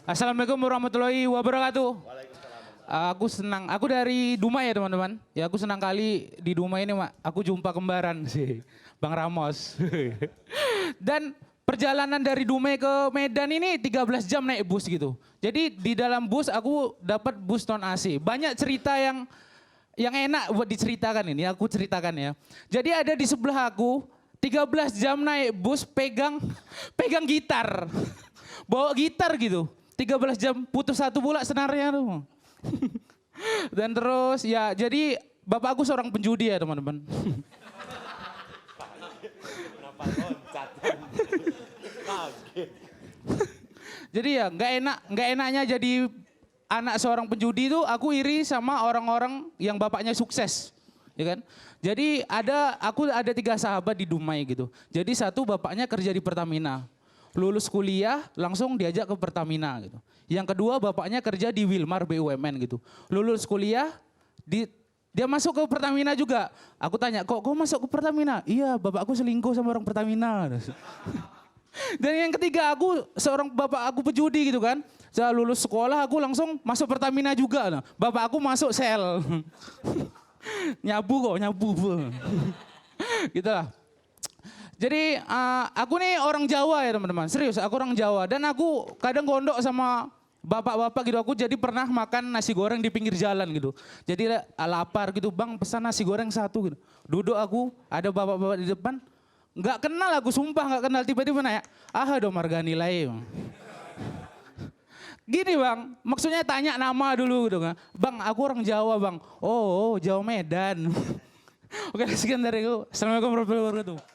Assalamualaikum warahmatullahi wabarakatuh. Aku senang, aku dari Dumai ya teman-teman. Ya aku senang kali di Dumai ini aku jumpa kembaran sih, Bang Ramos. Dan perjalanan dari Dumai ke Medan ini 13 jam naik bus gitu. Jadi di dalam bus aku dapat bus non AC. Banyak cerita yang enak buat diceritakan ini, aku ceritakan ya. Jadi ada di sebelah aku 13 jam naik bus pegang gitar. Bawa gitar gitu. 13 jam putus satu pula senarnya tuh. Dan terus ya jadi bapak aku seorang penjudi ya teman-teman. Kenapa loncat? Kaget. Jadi ya nggak enaknya jadi anak seorang penjudi itu aku iri sama orang-orang yang bapaknya sukses. Ya kan? Jadi aku ada 3 sahabat di Dumai gitu. Jadi satu bapaknya kerja di Pertamina. Lulus kuliah langsung diajak ke Pertamina gitu. Yang kedua bapaknya kerja di Wilmar BUMN gitu. Lulus kuliah dia masuk ke Pertamina juga. Aku tanya, kok masuk ke Pertamina? Iya, bapakku selingkuh sama orang Pertamina. Dan yang ketiga seorang bapak aku pejudi gitu kan. Saya lulus sekolah aku langsung masuk Pertamina juga. Nah, bapak aku masuk sel. nyabu. Gitu lah. Jadi aku nih orang Jawa ya teman-teman, serius aku orang Jawa. Dan aku kadang gondok sama bapak-bapak gitu, aku jadi pernah makan nasi goreng di pinggir jalan gitu. Jadi lapar gitu, bang pesan nasi goreng 1 gitu. Duduk aku, ada bapak-bapak di depan, nggak kenal aku sumpah nggak kenal, tiba-tiba nanya, do margani lain. Gini bang, maksudnya tanya nama dulu gitu kan. Bang aku orang Jawa bang, oh Jawa Medan. Oke sekian dari aku, assalamualaikum warahmatullahi wabarakatuh.